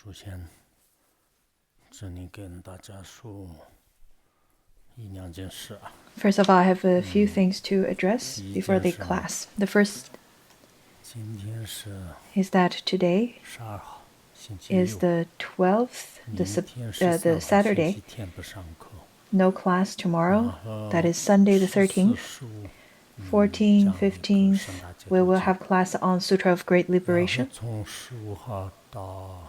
首先，这里跟大家说一两件事啊。First of all, I have a few things to address before the class. The first 今天是 is that today 12号，星期 is 六， the 12th, 明天 the 13号， Saturday. 星期天不上课。 No class tomorrow. 然后 That is Sunday the 14、 13th. 15 14th, 15th, we will have class on Sutra of Great 然后 Liberation. 从15号到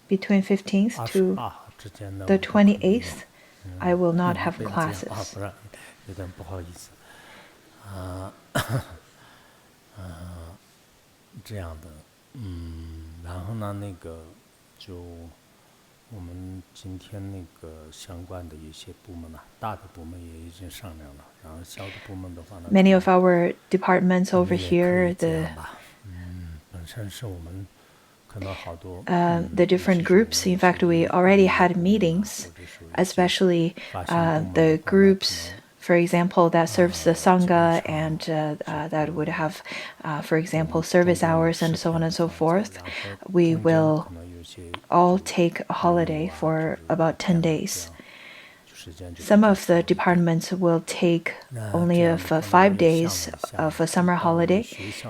Between 15th 28 to 号之间呢， the 我不可能有 28th, I will not have 不要这样 classes. 不然有点不好意思。这样的，然后呢，那个就我们今天那个相关的一些部门呢，大的部门也已经商量了，然后小的部门的话呢， Many of our departments 我 over 们也可以 here, 这 the 样吧。本身是我们可能好多 the different groups. In fact, we already had meetings, especially the groups, for example, that serves the Sangha and that would have, for example, service hours and so on and so forth. We will all take a holiday for about 10 days. Some of the departments will take only 5 days of a summer holiday.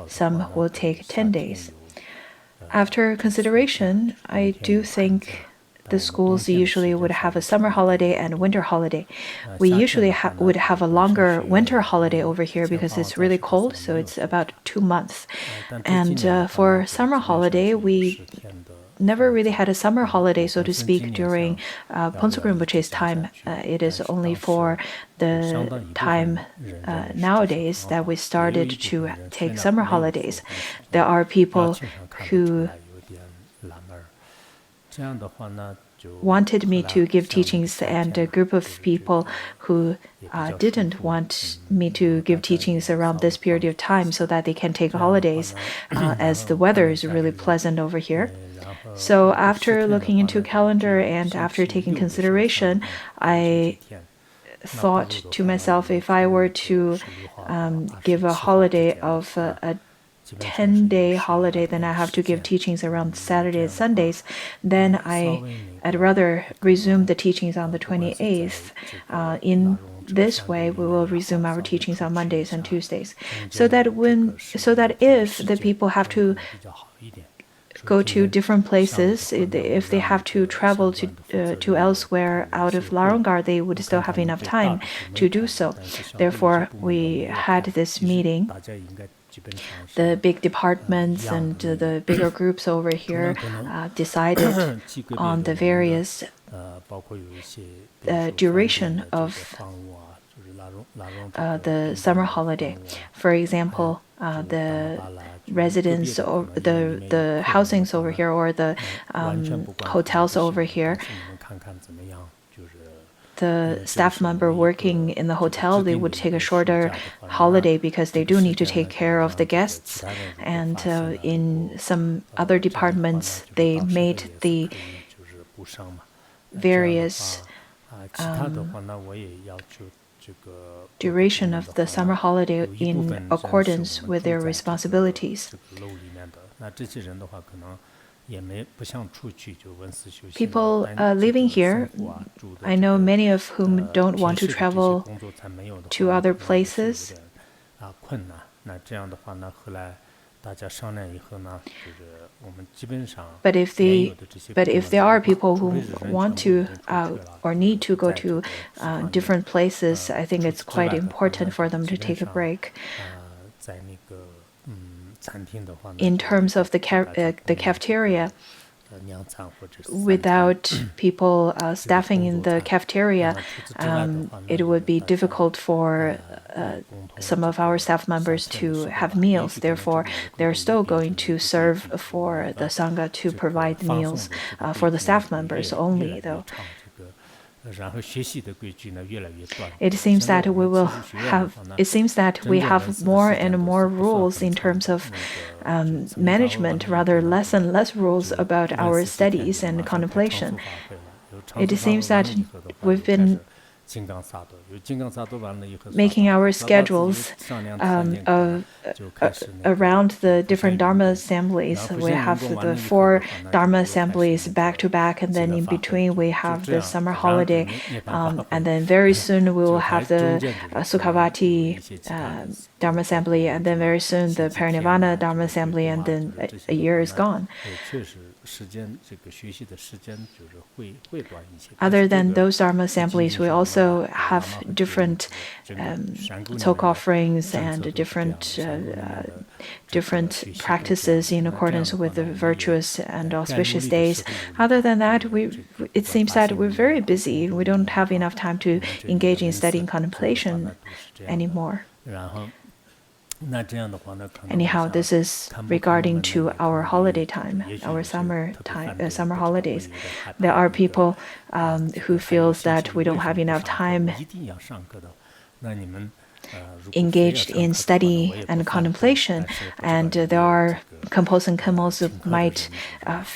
Some will take 10 days. After consideration, I do think the schools usually would have a summer holiday and winter holiday. We usually would have a longer winter holiday over here because it's really cold, so it's about 2 months. And for summer holiday, we never really had a summer holiday, so to speak, during Phuntsuk Rinpoche's time. It is only for the time nowadays that we started to take summer holidays. There are people who wanted me to give teachings and a group of people who didn't want me to give teachings around this period of time so that they can take holidays as the weather is really pleasant over here. So after looking into calendar and after taking consideration, I thought to myself, if I were to give a holiday of a 10-day holiday, then I have to give teachings around Saturdays and Sundays. Then I'd rather resume the teachings on the 28th. In this way, we will resume our teachings on Mondays and Tuesdays, so that if the people have to go to different places, if they have to travel to elsewhere out of Larangar, they would still have enough time to do so. Therefore, we had this meeting. The big departments and the bigger groups over here decided on the various duration of the summer holiday. For example, the residents or the housings over here or the hotels over here, the staff member working in the hotel, they would take a shorter holiday because they do need to take care of the guests. And in some other departments, they made the various duration of the summer holiday in accordance with their responsibilities. People living here, I know many of whom don't want to travel to other places. But if there are people who want to or need to go to different places, I think it's quite important for them to take a break. In terms of the cafeteria, without people staffing in the cafeteria, it would be difficult for some of our staff members to have meals. Therefore, they're still going to serve for the Sangha to provide meals for the staff members only, though. It seems that we have more and more rules in terms of management, rather less and less rules about our studies and contemplation. It seems that we've been making our schedules around the different Dharma assemblies. We have the 4 Dharma assemblies back to back, and then in between we have the summer holiday, and then very soon we will have the Sukhavati Dharma assembly, and then very soon the Parinirvana Dharma assembly, and then a year is gone. Other than those Dharma assemblies, we also have different talk offerings and different practices in accordance with the virtuous and auspicious days. Other than that, it seems that we're very busy. We don't have enough time to engage in study and contemplation anymore. Anyhow, this is regarding to our holiday time, our summer holidays. There are people who feels that we don't have enough time engaged in study and contemplation, and there are compos and camels who might have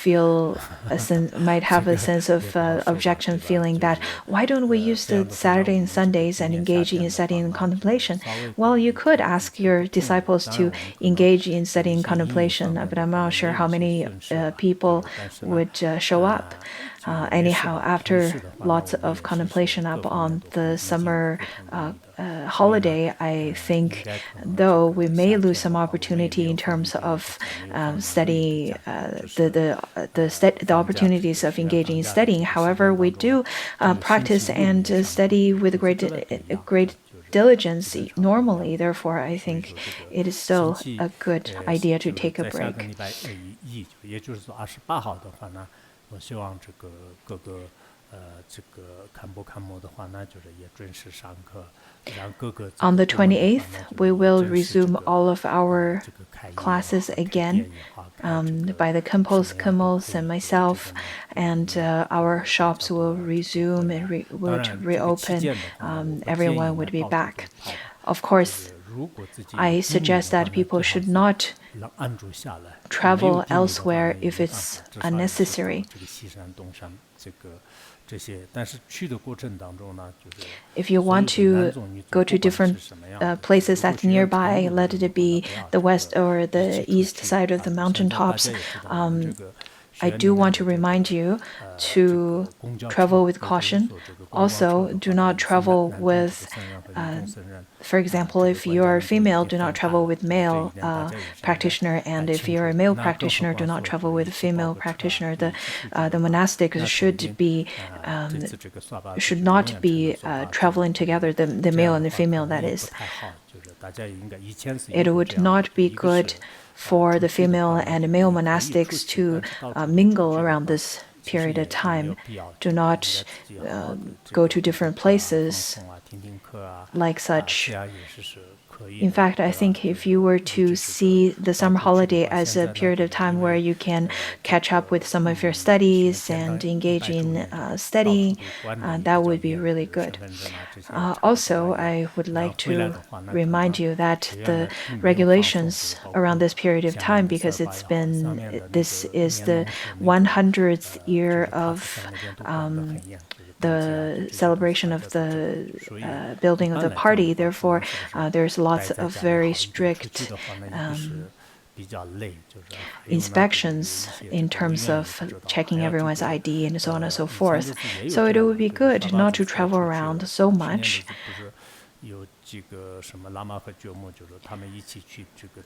a sense of objection, feeling that why don't we use the Saturday and Sundays and engage in study and contemplation? Well, you could ask your disciples to engage in study and contemplation, but I'm not sure how many people would show up. Anyhow, after lots of contemplation up on the summer holiday, I think though we may lose some opportunity in terms of study, the opportunities of engaging in studying. However, we do practice and study with great diligence normally. Therefore, I think it is still a good idea to take a break. On the 28th, we will resume all of our classes again by the Kempos, Kemos, and myself, and our shops will resume and reopen. Everyone would be back. Of course, I suggest that people should not travel elsewhere if it's unnecessary. If you want to go to different places that's nearby, let it be the west or the east side of the mountaintops, I do want to remind you to travel with caution. Also, do not travel with, for example, if you are female, do not travel with male practitioner, and if you're a male practitioner, do not travel with a female practitioner. The monastics should not be traveling together, the male and the female, that is. It would not be good for the female and male monastics to mingle around this period of time. Do not go to different places like such. In fact, I think if you were to see the summer holiday as a period of time where you can catch up with some of your studies and engage in studying, that would be really good. Also, I would like to remind you that the regulations around this period of time, because this is the 100th year of the celebration of the building of the party. Therefore, there's lots of very strict inspections in terms of checking everyone's ID and so on and so forth. So it would be good not to travel around so much.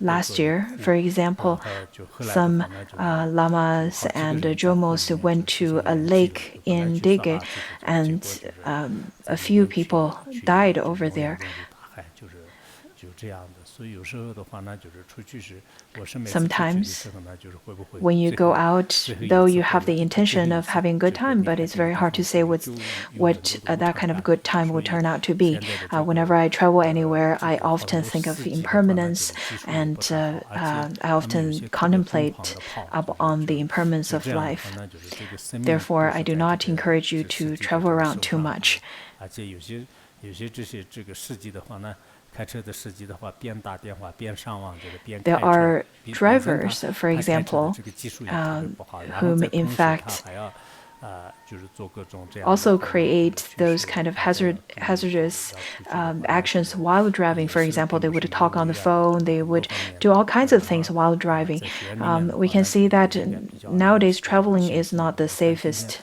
Last year, for example, some lamas and jomos went to a lake in Dege, and a few people died over there. Sometimes when you go out, though you have the intention of having a good time, but it's very hard to say what that kind of good time will turn out to be. Whenever I travel anywhere, I often think of impermanence, and I often contemplate on the impermanence of life. Therefore, I do not encourage you to travel around too much. There are drivers, for example, whom in fact also create those kind of hazardous actions while driving. For example, they would talk on the phone, they would do all kinds of things while driving. We can see that nowadays traveling is not the safest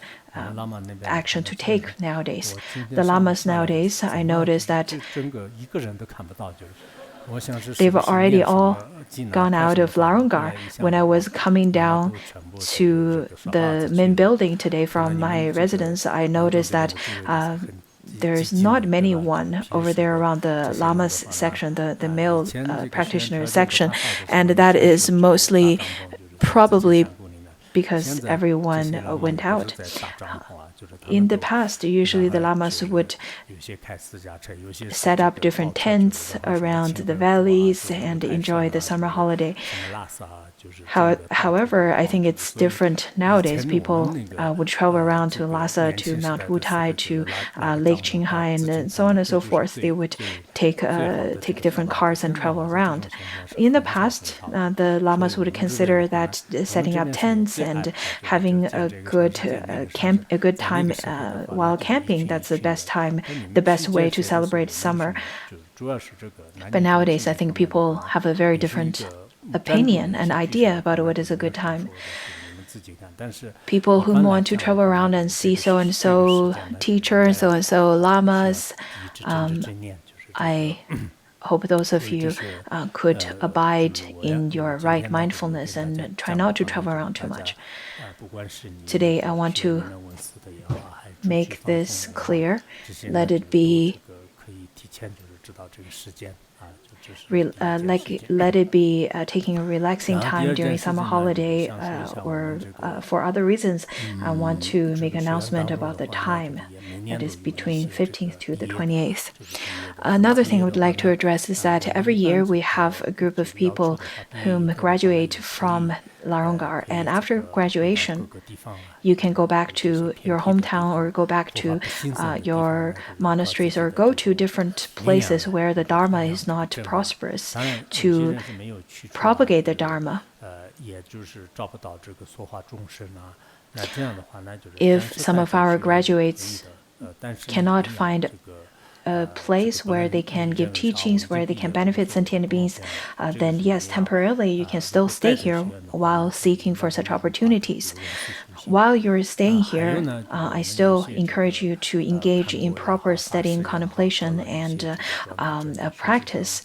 action to take nowadays. The lamas nowadays, I noticed that they've already all gone out of Larungar. When I was coming down to the main building today from my residence, I noticed that there's not many one over there around the lamas section, the male practitioner section, and that is mostly probably because everyone went out. In the past, usually the lamas would set up different tents around the valleys and enjoy the summer holiday. However, I think it's different nowadays. People would travel around to Lhasa, to Mount Wutai, to Lake Qinghai, and so on and so forth. They would take different cars and travel around. In the past, the lamas would consider that setting up tents and having a good time while camping, that's the best way to celebrate summer. But nowadays, I think people have a very different opinion and idea about what is a good time. People who want to travel around and see so and so teacher, so and so lamas, I hope those of you could abide in your right mindfulness and try not to travel around too much. Today, I want to make this clear. Let it be let it be taking a relaxing time during summer holiday or for other reasons. I want to make an announcement about the time. That is between 15th to the 28th. Another thing I would like to address is that every year we have a group of people whom graduate from Larungar, and after graduation, you can go back to your hometown or go back to your monasteries or go to different places where the Dharma is not prosperous to propagate the Dharma. If some of our graduates cannot find a place where they can give teachings, where they can benefit sentient beings, then yes, temporarily you can still stay here while seeking for such opportunities. While you're staying here, I still encourage you to engage in proper study and contemplation and practice.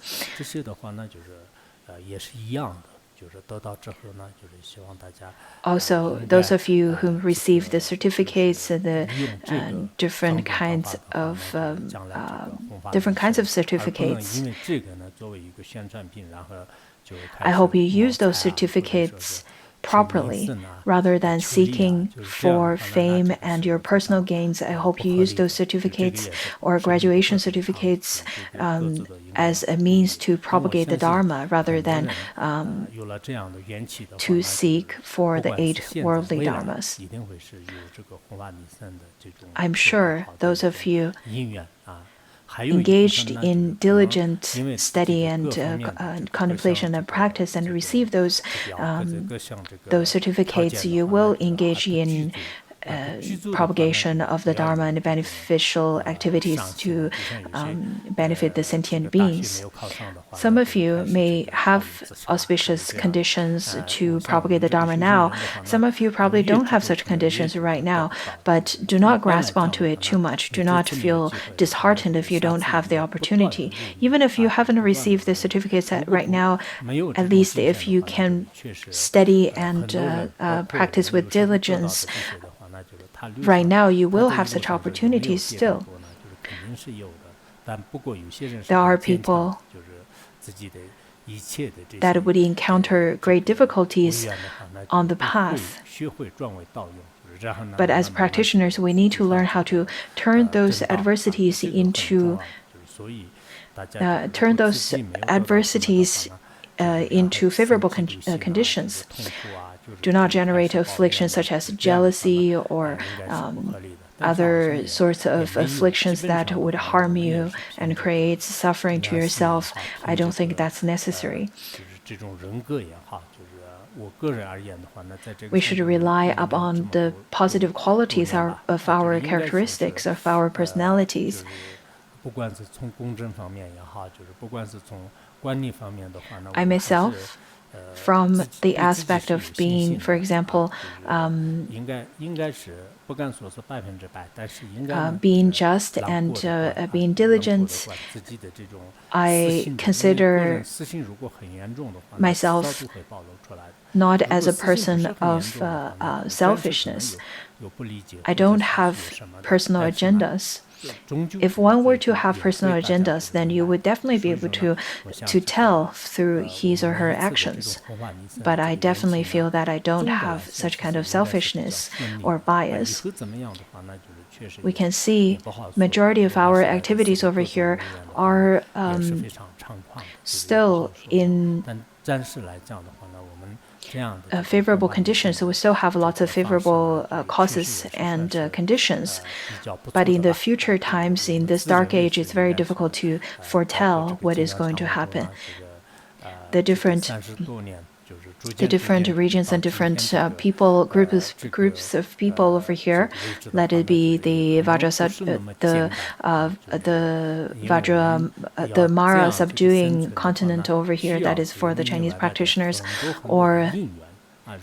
Also, those of you who receive the certificates, the different kinds of certificates, I hope you use those certificates properly rather than seeking for fame and your personal gains. I hope you use those certificates or graduation certificates as a means to propagate the Dharma rather than to seek for the 8 worldly Dharmas. I'm sure those of you engaged in diligent study and contemplation and practice and receive those certificates, you will engage in propagation of the Dharma and beneficial activities to benefit the sentient beings. Some of you may have auspicious conditions to propagate the Dharma now. Some of you probably don't have such conditions right now, but do not grasp onto it too much. Do not feel disheartened if you don't have the opportunity. Even if you haven't received the certificates right now, at least if you can study and practice with diligence, right now, you will have such opportunities still. There are people that would encounter great difficulties on the path. But as practitioners, we need to learn how to turn those adversities into favorable conditions. Do not generate afflictions such as jealousy or other sorts of afflictions that would harm you and create suffering to yourself. I don't think that's necessary. We should rely upon the positive qualities of our characteristics, of our personalities. I myself, from the aspect of being, for example, being just and being diligent, I consider myself not as a person of selfishness. I don't have personal agendas. If one were to have personal agendas, then you would definitely be able to tell through his or her actions. But I definitely feel that I don't have such kind of selfishness or bias. We can see majority of our activities over here are still in favorable conditions, so we still have lots of favorable causes and conditions. But in the future times, in this dark age, it's very difficult to foretell what is going to happen. The different regions and different groups of people over here, let it be the the Mara subduing continent over here, that is for the Chinese practitioners, or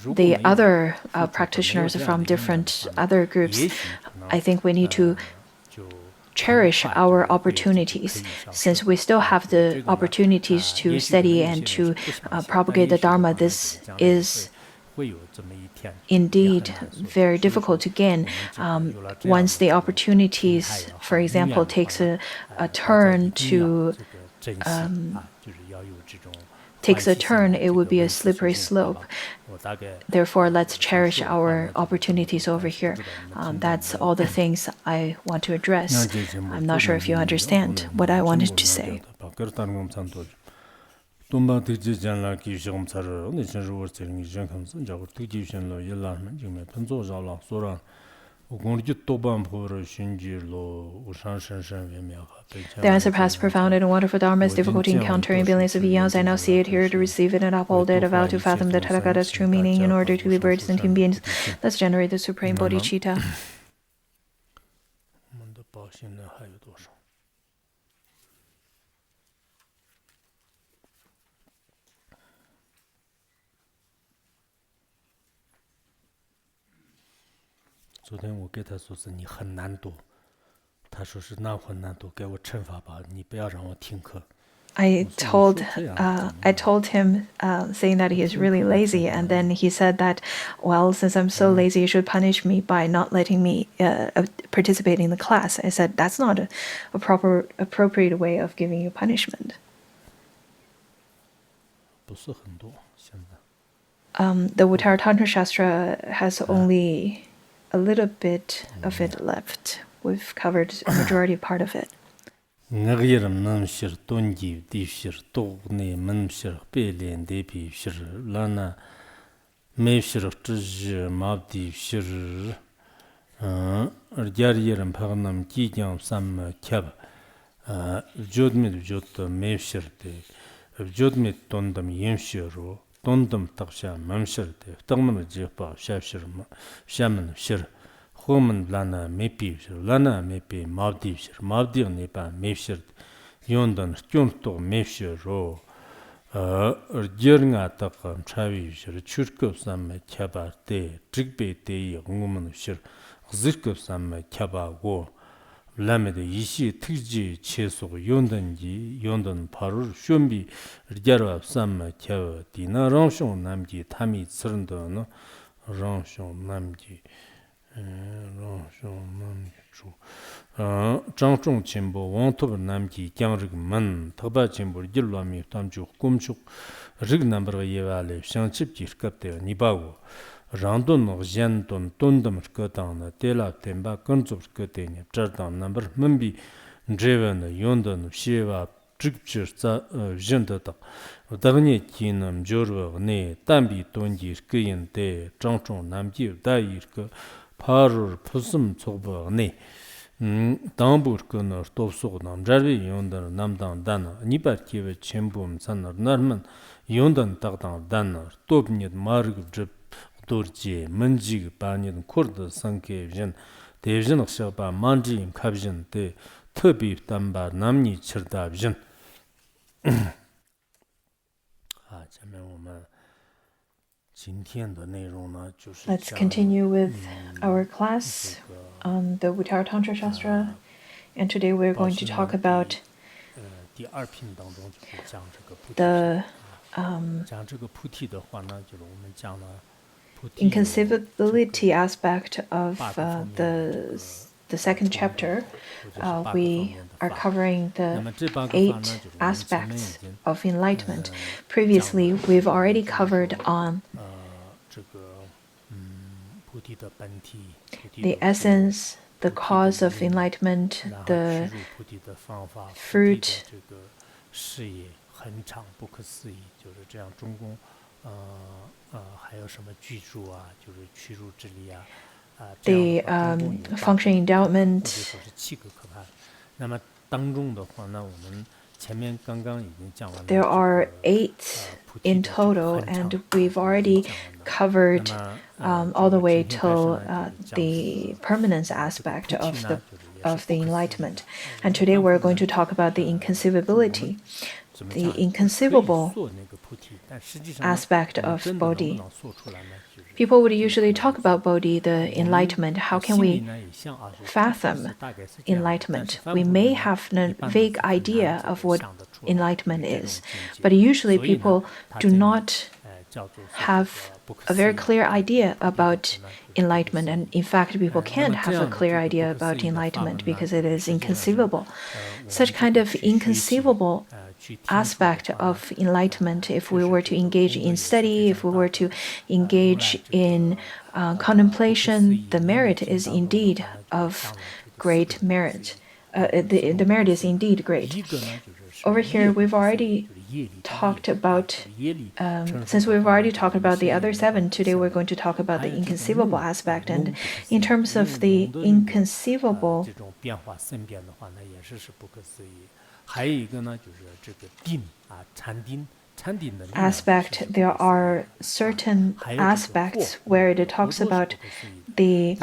the other practitioners from different other groups. I think we need to cherish our opportunities, since we still have the opportunities to study and to propagate the Dharma. This is indeed very difficult to gain. Once the opportunities, for example, takes a turn, it would be a slippery slope. Therefore, let's cherish our opportunities over here. That's all the things I want to address. I'm not sure if you understand what I wanted to say. The answer past profound and wonderful Dharma is difficult to encounter in billions of eons. I now see it here to receive it and uphold it, a vow to fathom the Tathagata's true meaning in order to liberate sentient beings. Let's generate the supreme bodhicitta. I told him, saying that he is really lazy, and then he said that, well, since I'm so lazy, you should punish me by not letting me participate in the class. I said, that's not a appropriate way of giving you punishment. The Uttaratantra Shastra has only a little bit of it left. We've covered a majority part of it. Dondam taksha mamshirte, tangman jihpa shaman shir, homan lana mepi shir, lana mepi mavdi shir, mavdi nepa mepshir, yondan kyunto mepshir ro, jirnga takam chavi shir, churkup samme kyaba te, trikbe te ngumanu shir, zirkup samme kyaba go, lamede ishi tikji cheso yondan parur shombi rjarwa samma kyawa dina rangshon namji tami tsirndo no rangshon namji chu zhangchong chenpo wangtob namji kyangrik man thaba chenpo jirwami tamchuk kumchuk rig nambarga yewale shangchib jirkabde nibago Randon Janton Tundam Skotana, Tela Temba, Kunzup Skotania, Chartan number Mumbi, Dreven, Yondan, Shiva, Tripchir, Jentata, Dagni Kinam, Jorva, Ne, Tambi, Tonji, Skian, Te, Chanchon, Namji, Dairka, Parur, Pusum, Toba, Ne, Tambur Kunor, Topso, Namjarvi, Yondan, Namdan, Dana, Nibar Kiva, Chimbum, Sanar, Narman, Yondan, Tartan, Danar, Topnit, Marg, Drip, Dorji, Manjig, Banyan, Kurd, Sanke, Vision, Devision of Shaba, Manji, Kabjan, De, Tubi, Tamba, Namni, Chirda, Vision. Let's continue with our class on the Uttaratantra Shastra, and today we're going to talk about the inconceivability aspect of the second chapter. We are covering the 8 aspects of enlightenment. Previously, we've already covered on the essence, the cause of enlightenment, the fruit, the functioning endowment. There are 8 in total, and we've already covered all the way till the permanence aspect of the enlightenment. And today we're going to talk about the inconceivability, the inconceivable aspect of Bodhi. People would usually talk about Bodhi, the enlightenment. How can we fathom enlightenment? We may have a vague idea of what enlightenment is, but usually people do not have a very clear idea about enlightenment, and in fact people can't have a clear idea about enlightenment because it is inconceivable. Such kind of inconceivable aspect of enlightenment, if we were to engage in study, if we were to engage in contemplation, the merit is indeed of great merit. The merit is indeed great. Over here, we've already talked about, since we've already talked about the other 7, today we're going to talk about the inconceivable aspect. And in terms of the inconceivable aspect, there are certain aspects where it talks about the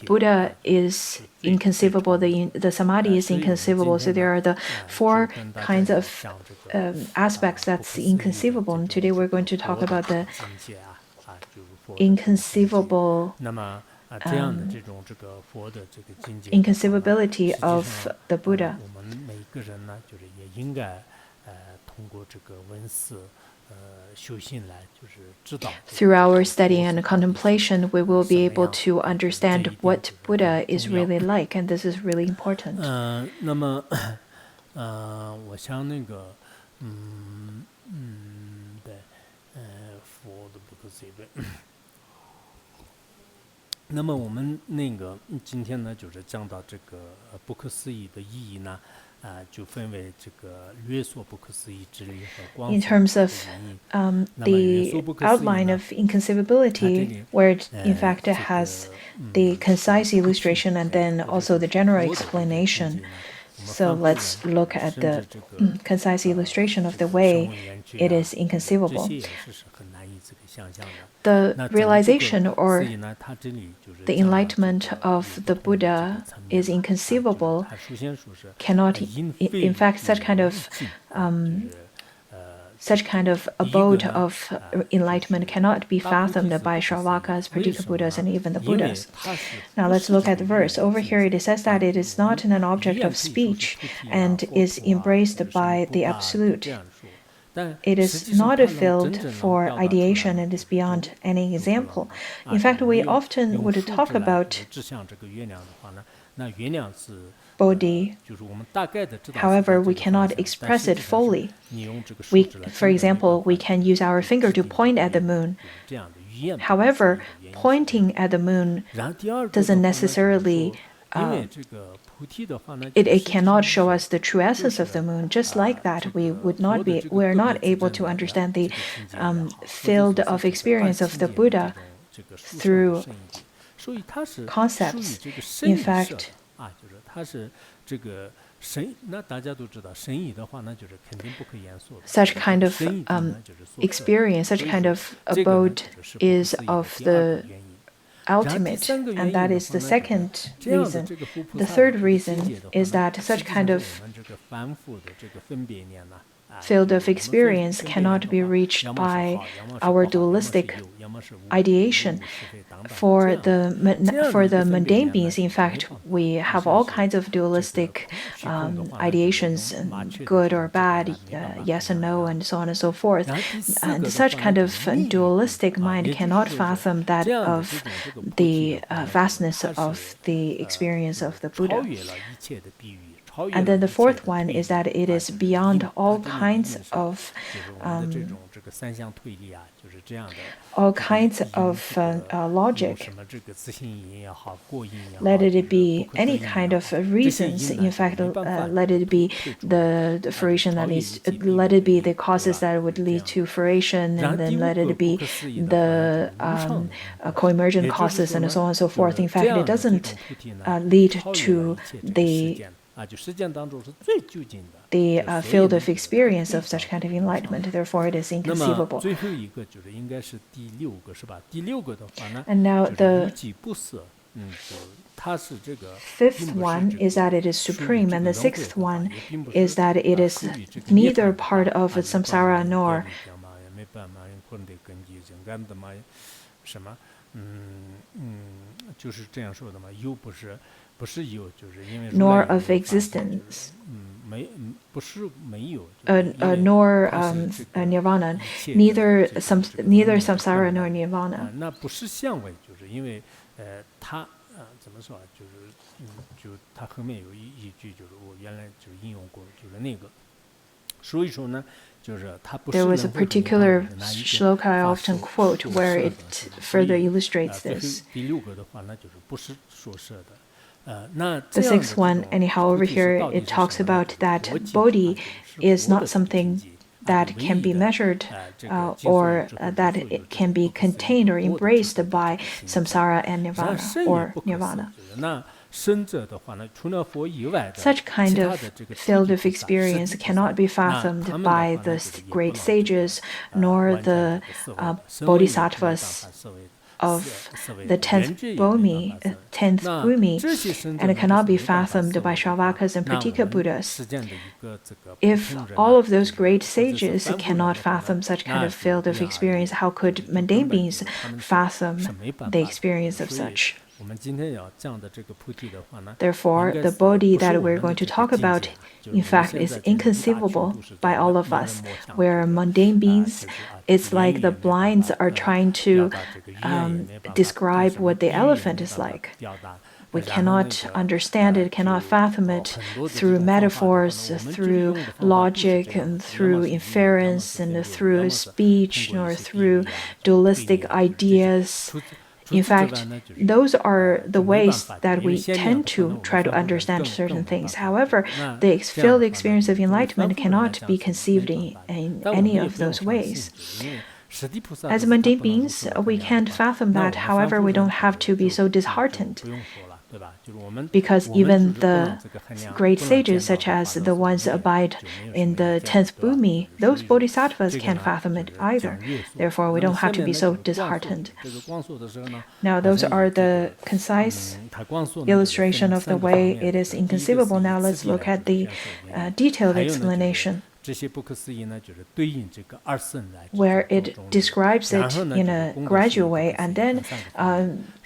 Buddha is inconceivable, the Samadhi is inconceivable. So there are the 4 kinds of aspects that's inconceivable. And today we're going to talk about the inconceivability of the Buddha. Through our study and contemplation, we will be able to understand what Buddha is really like, and this is really important. In terms of the outline of inconceivability, where it in fact has the concise illustration and then also the general explanation. So let's look at the concise illustration of the way it is inconceivable. The realization or the enlightenment of the Buddha is inconceivable, cannot, in fact, such kind of abode of enlightenment cannot be fathomed by Shravakas, Pradika Buddhas, and even the Buddhas. Now let's look at the verse. Over here it says that it is not an object of speech and is embraced by the Absolute. It is not a field for ideation and is beyond any example. In fact, we often would talk about Bodhi. However, we cannot express it fully. For example, we can use our finger to point at the moon. However, pointing at the moon doesn't necessarily it cannot show us the true essence of the moon. Just like that, we are not able to understand the field of experience of the Buddha through concepts. In fact, 就是它是这个神，那大家都知道神意的话，那就是肯定不可以言说的。 such kind of experience, such kind of abode is of the ultimate, and that is the second reason. The third reason is that such kind of field of experience cannot be reached by our dualistic ideation. For the mundane beings, in fact, we have all kinds of dualistic ideations, good or bad, yes and no, and so on and so forth. And such kind of dualistic mind cannot fathom that of the vastness of the experience of the Buddha. And then the fourth one is that it is beyond all kinds of logic. Let it be any kind of reasons. In fact, let it be the fruition that leads. Let it be the causes that would lead to fruition, and then let it be the co-emergent causes, and so on and so forth. In fact, it doesn't lead to the field of experience of such kind of enlightenment. Therefore, it is inconceivable. And now the fifth one is that it is supreme, and the sixth one is that it is neither part of samsara nor nor of existence, nor nirvana, neither samsara nor nirvana. There was a particular shloka I often quote where it further illustrates this. The sixth one, anyhow, over here, it talks about that bodhi is not something that can be measured or that it can be contained or embraced by samsara and nirvana or nirvana. Such kind of field of experience cannot be fathomed by the great sages nor the bodhisattvas of the 10th bhumi, and it cannot be fathomed by Shravakas and Pratika Buddhas. If all of those great sages cannot fathom such kind of field of experience, how could mundane beings fathom the experience of such? Therefore, the bodhi that we're going to talk about, in fact, is inconceivable by all of us. Where mundane beings, it's like the blinds are trying to describe what the elephant is like. We cannot understand it, cannot fathom it through metaphors, through logic, and through inference, and through speech, nor through dualistic ideas. In fact, those are the ways that we tend to try to understand certain things. However, the field experience of enlightenment cannot be conceived in any of those ways. As mundane beings, we can't fathom that. However, we don't have to be so disheartened, because even the great sages, such as the ones abide in the 10th bhumi, those bodhisattvas can't fathom it either. Therefore, we don't have to be so disheartened. Now, those are the concise illustration of the way it is inconceivable. Now, let's look at the detailed explanation, where it describes it in a gradual way. And then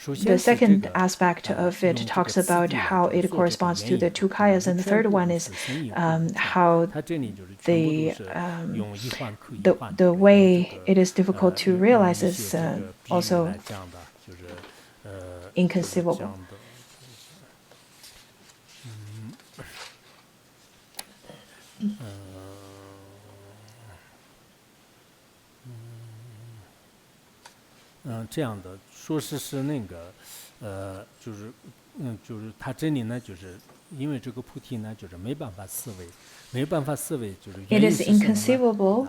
the second aspect of it talks about how it corresponds to the two kayas. And the third one is how the way it is difficult to realize is also inconceivable. It is inconceivable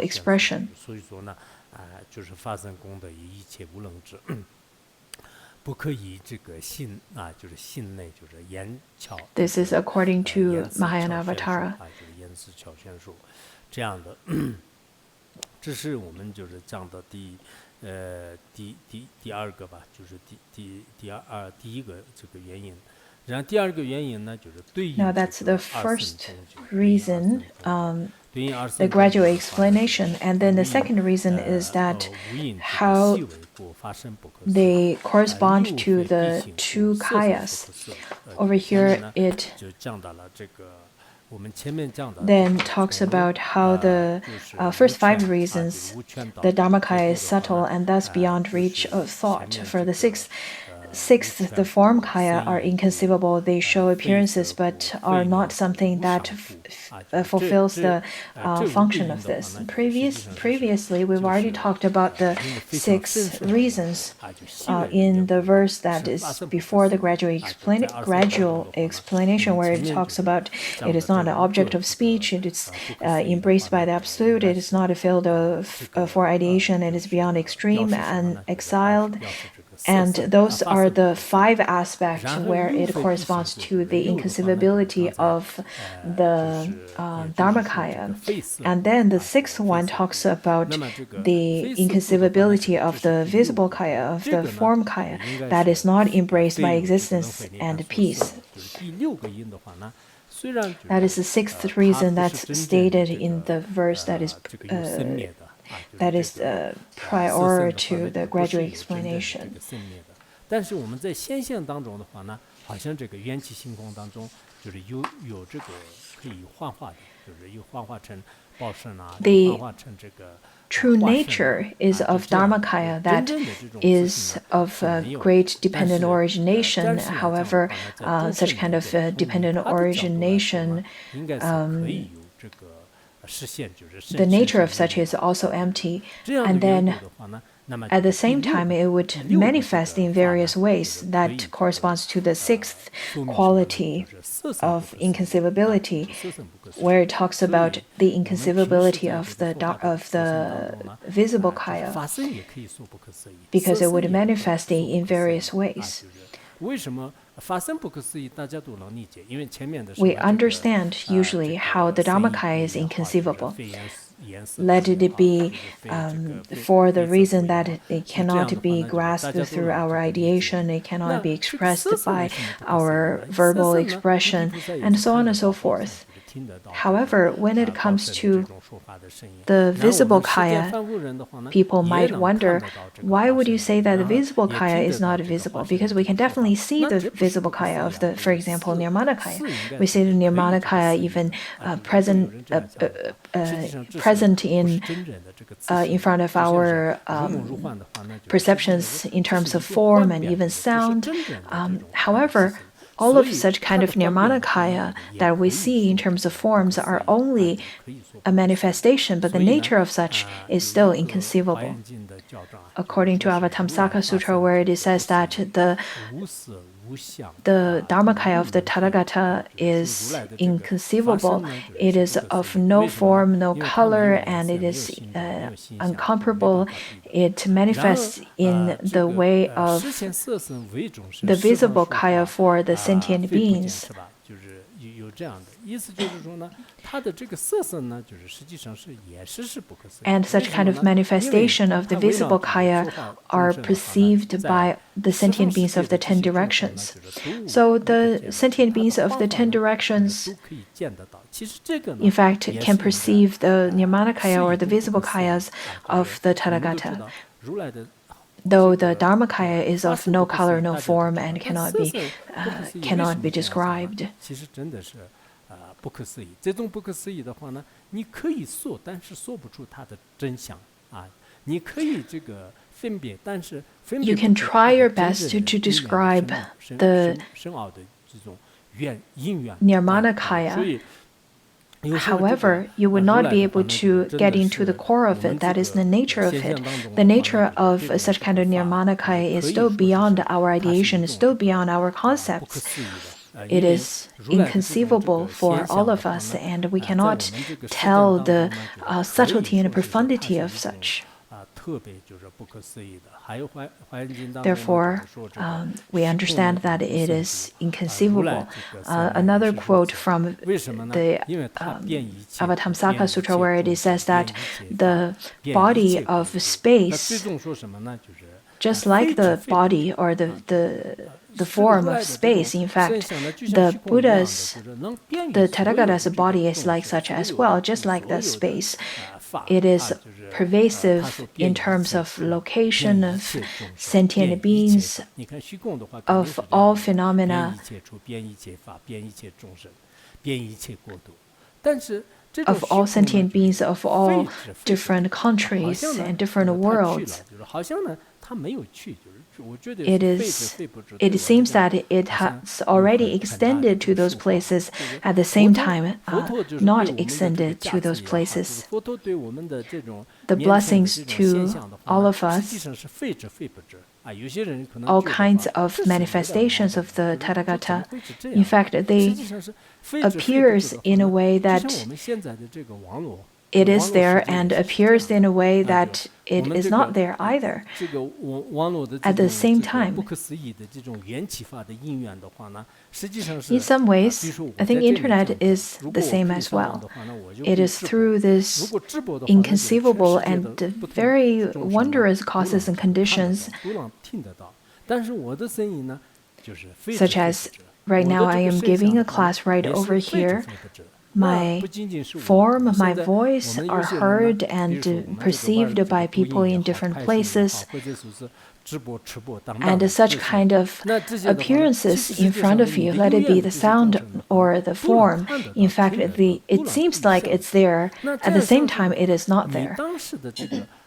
expression. 所以说呢，就是发生功德以一切无能之。不可以这个信就是信内就是言巧。This is according to Mahayana Avatara. 就是言辞巧宣说这样的。这是我们就是讲的第第二个吧，就是第一个这个原因。然后第二个原因呢，就是对应 Now 这 that's the 个二圣 first 宗教，对应二 reason, 圣宗教，对应二 the 圣宗教 gradual 的话呢， explanation. And then the second reason is that 无因这个 how 细微故发生不可思议， they correspond 又 to 非 the 必性 two 故色所不 kayas. 可思。 Over 下面 here, 呢 it 就讲到了这个我们前面讲到的 then talks about how the first five reasons the Dharmakaya is subtle and thus beyond reach of thought. For the sixth, the form kaya are inconceivable. They show appearances but are not something that fulfills the function of this. Previously, we've already talked about the 6 reasons in the verse that is before the gradual explanation, where it talks about it is not an object of speech, it is embraced by the absolute, it is not a field for ideation, it is beyond extreme and exiled. And those are the 5 aspects where it corresponds to the inconceivability of the Dharmakaya. And then the 6th one talks about the inconceivability of the visible kaya, of the form kaya, that is not embraced by existence and peace. That is the 6th reason that's stated in the verse that is prior to the gradual explanation. 但是我们在现象当中的话呢，好像这个缘起性空当中，就是有这个可以幻化的，就是有幻化成报身啊，幻化成这个。 True nature is of Dharmakaya, that is of great dependent origination. However, such kind of dependent origination, the nature of such is also empty. And then at the same time, it would manifest in various ways. That corresponds to the 6th quality of inconceivability, where it talks about the inconceivability of the visible kaya, because it would manifest in various ways. We understand usually how the Dharmakaya is inconceivable. Let it be for the reason that it cannot be grasped through our ideation, it cannot be expressed by our verbal expression, and so on and so forth. However, when it comes to the visible kaya, people might wonder, why would you say that the visible kaya is not visible? Because we can definitely see the visible kaya of the, for example, nirmana kaya. We see the nirmana kaya even present in front of our perceptions in terms of form and even sound. However, all of such kind of nirmanakaya that we see in terms of forms are only a manifestation, but the nature of such is still inconceivable. According to Avatamsaka Sutra, where it says that the Dharmakaya of the Tathagata is inconceivable. It is of no form, no color, and it is incomparable. It manifests in the way of the visible kaya for the sentient beings. And such kind of manifestation of the visible kaya are perceived by the sentient beings of the 10 directions. So the sentient beings of the 10 directions, in fact, can perceive the nirmanakaya or the visible kayas of the Tathagata, though the Dharmakaya is of no color, no form, and cannot be described. You can try your best to describe the Nirmanakaya. However, you would not be able to get into the core of it. That is the nature of it. The nature of such kind of nirmanakaya is still beyond our ideation, is still beyond our concepts. It is inconceivable for all of us, and we cannot tell the subtlety and profundity of such. Therefore, we understand that it is inconceivable. Another quote from the Avatamsaka Sutra, where it says that the body of space, just like the body or the form of space, in fact, the Tathagata's body is like such as well, just like the space. It is pervasive in terms of location, of sentient beings, of all phenomena, of all sentient beings, of all different countries and different worlds. It seems that it has already extended to those places, at the same time not extended to those places. The blessings to all of us, all kinds of manifestations of the Tathagata, in fact, they appears in a way that it is there and appears in a way that it is not there either. At the same time, in some ways, I think internet is the same as well. It is through this inconceivable and very wondrous causes and conditions, such as right now I am giving a class right over here. My form, my voice are heard and perceived by people in different places. And such kind of appearances in front of you, let it be the sound or the form, in fact, it seems like it's there. At the same time, it is not there.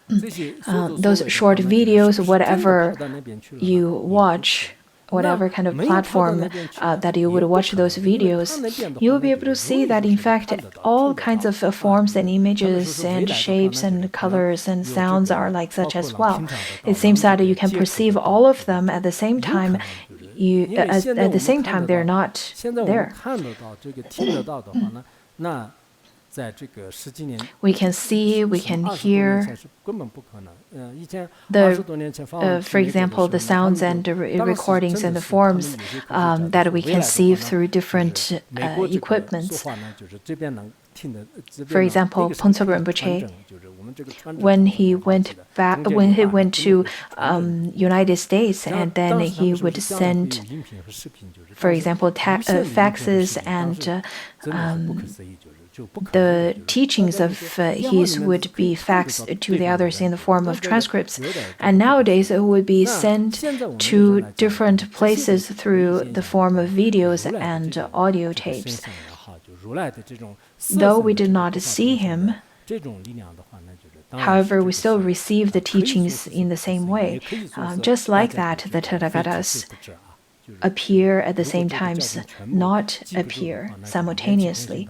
Those short videos, whatever you watch, whatever kind of platform that you would watch those videos, you will be able to see that, in fact, all kinds of forms and images and shapes and colors and sounds are like such as well. It seems that you can perceive all of them at the same time. At the same time, they're not there. We can see, we can hear. For example, the sounds and recordings and the forms that we can see through different equipments. For example, Phuntsog Rinpoche, when he went to United States, and then he would send, for example, faxes and the teachings of his would be faxed to the others in the form of transcripts. And nowadays it would be sent to different places through the form of videos and audio tapes. Though we did not see him, however, we still receive the teachings in the same way. Just like that, the Tathagatas appear at the same times, not appear simultaneously.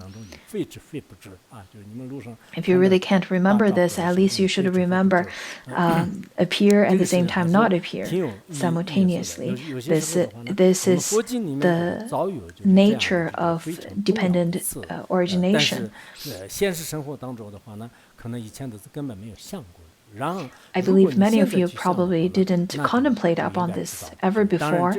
If you really can't remember this, at least you should remember appear at the same time, not appear simultaneously. This is the nature of dependent origination. I believe many of you probably didn't contemplate upon this ever before.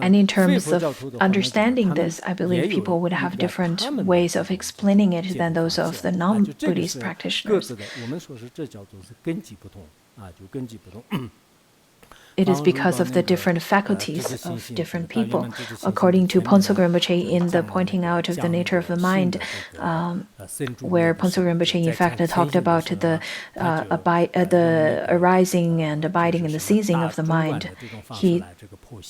And in terms of understanding this, I believe people would have different ways of explaining it than those of the non-Buddhist practitioners. It is because of the different faculties of different people. According to Phuntsog Rinpoche, in the pointing out of the nature of the mind, where Phuntsog Rinpoche in fact talked about the arising and abiding and the ceasing of the mind, he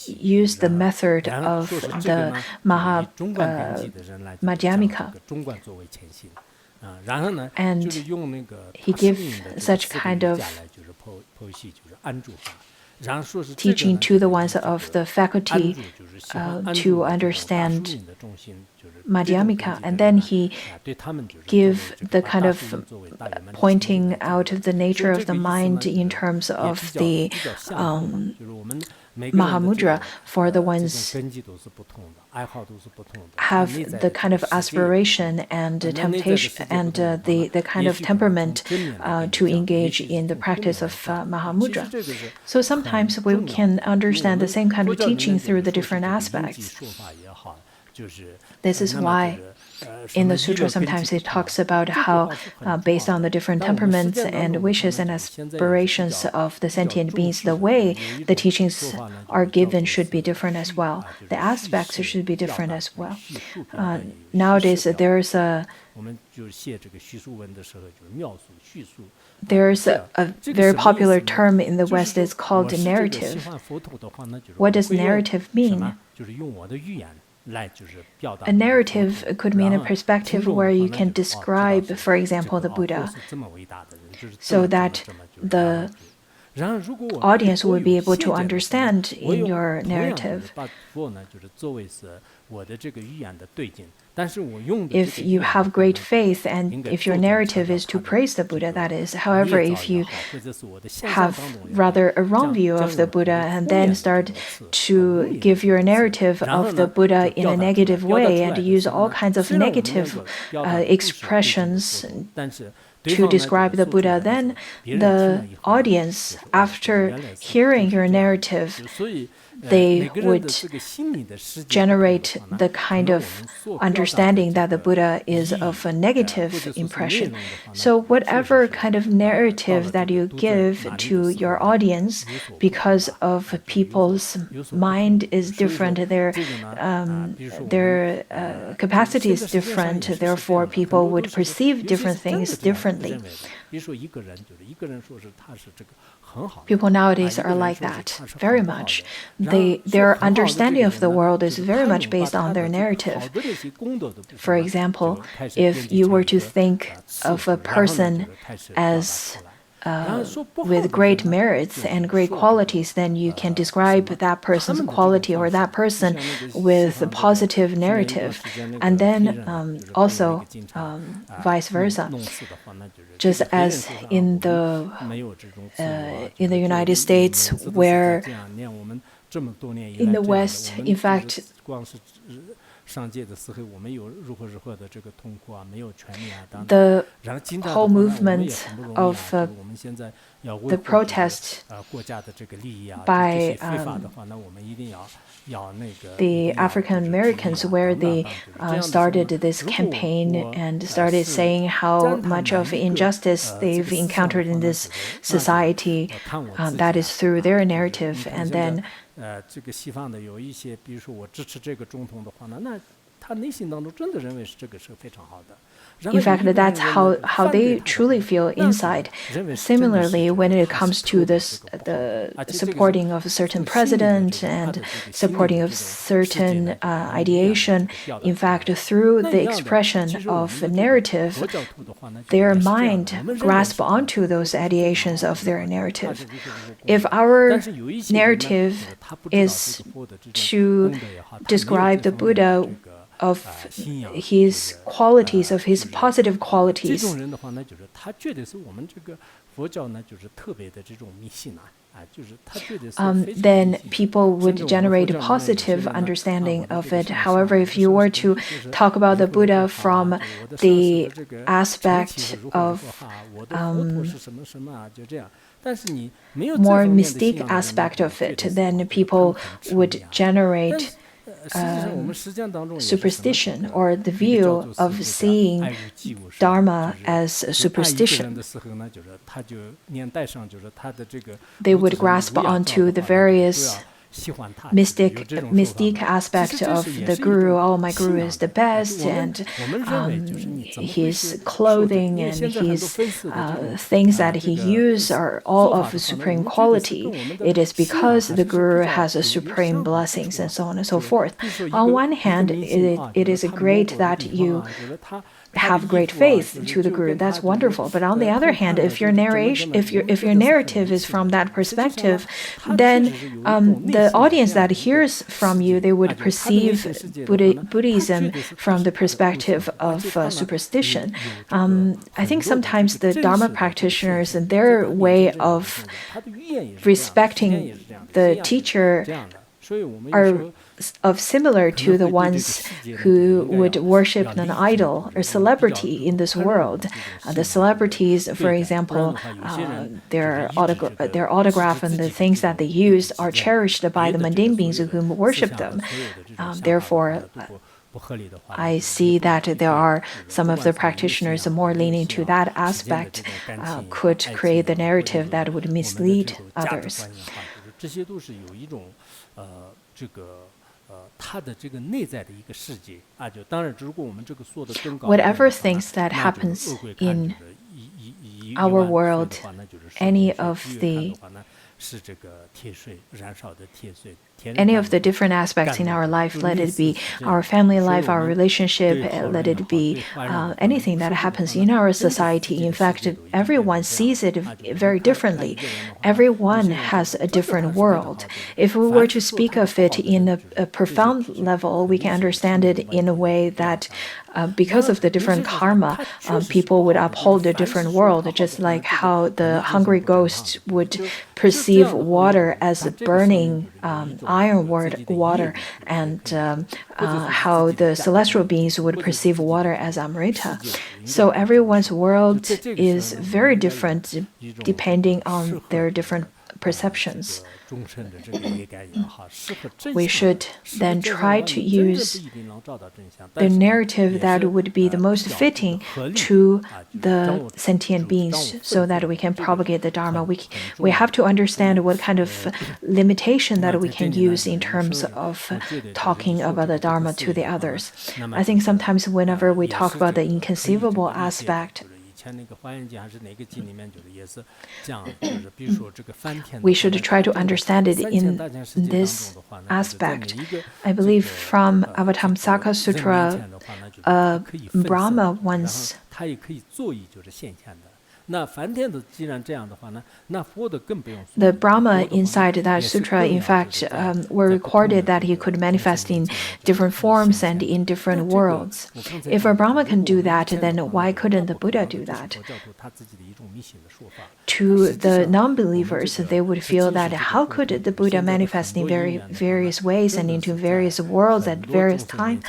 used the method of the Madhyamika. And he gave such kind of teaching to the ones of the faculty to understand Madhyamika, and then he give the kind of pointing out of the nature of the mind in terms of the Mahamudra for the ones have the kind of aspiration and temptation and the kind of temperament to engage in the practice of Mahamudra. So sometimes we can understand the same kind of teaching through the different aspects. This is why in the sutra sometimes it talks about how based on the different temperaments and wishes and aspirations of the sentient beings, the way the teachings are given should be different as well. The aspects should be different as well. Nowadays there's a very popular term in the West is called narrative. What does narrative mean? A narrative could mean a perspective where you can describe, for example, the Buddha, so that the audience will be able to understand in your narrative. If you have great faith and if your narrative is to praise the Buddha, that is. However, if you have rather a wrong view of the Buddha and then start to give your narrative of the Buddha in a negative way and use all kinds of negative expressions to describe the Buddha, then the audience, after hearing your narrative, they would generate the kind of understanding that the Buddha is of a negative impression. So whatever kind of narrative that you give to your audience, because of people's mind is different, their capacity is different, therefore people would perceive different things differently. People nowadays are like that, very much. Their understanding of the world is very much based on their narrative. For example, if you were to think of a person as with great merits and great qualities, then you can describe that person's quality or that person with a positive narrative. And then also vice versa. Just as in the United States, where in the West, in fact, the whole movement of the protest by the African Americans, where they started this campaign and started saying how much of injustice they've encountered in this society, that is through their narrative. And then in fact, that's how they truly feel inside. Similarly, when it comes to the supporting of a certain president and supporting of certain ideation, in fact, through the expression of a narrative, their mind grasps onto those ideations of their narrative. If our narrative is to describe the Buddha of his qualities, of his positive qualities, then people would generate a positive understanding of it. However, if you were to talk about the Buddha from the aspect of more mystic aspect of it, then people would generate superstition or the view of seeing Dharma as superstition. They would grasp onto the various mystique aspect of the guru. Oh, my guru is the best, and his clothing and his things that he uses are all of supreme quality. It is because the guru has a supreme blessings and so on and so forth. On one hand, it is great that you have great faith to the guru. That's wonderful. But on the other hand, if your narrative is from that perspective, then the audience that hears from you, they would perceive Buddhism from the perspective of superstition. I think sometimes the Dharma practitioners and their way of respecting the teacher are similar to the ones who would worship an idol or celebrity in this world. The celebrities, for example, their autograph and the things that they use are cherished by the mundane beings who worship them. Therefore, I see that there are some of the practitioners more leaning to that aspect, could create the narrative that would mislead others. Whatever things that happens in our world, any of the different aspects in our life, let it be our family life, our relationship, let it be anything that happens in our society. In fact, everyone sees it very differently. Everyone has a different world. If we were to speak of it in a profound level, we can understand it in a way that because of the different karma, people would uphold a different world, just like how the hungry ghost would perceive water as burning iron water, and how the celestial beings would perceive water as amrita. So everyone's world is very different depending on their different perceptions. We should then try to use the narrative that would be the most fitting to the sentient beings so that we can propagate the Dharma. We have to understand what kind of limitation that we can use in terms of talking about the Dharma to the others. I think sometimes whenever we talk about the inconceivable aspect, we should try to understand it in this aspect. I believe from Avatamsaka Sutra, Brahma once the Brahma inside that sutra, in fact, were recorded that he could manifest in different forms and in different worlds. If a Brahma can do that, then why couldn't the Buddha do that? To the non-believers, they would feel that how could the Buddha manifest in various ways and into various worlds at various times?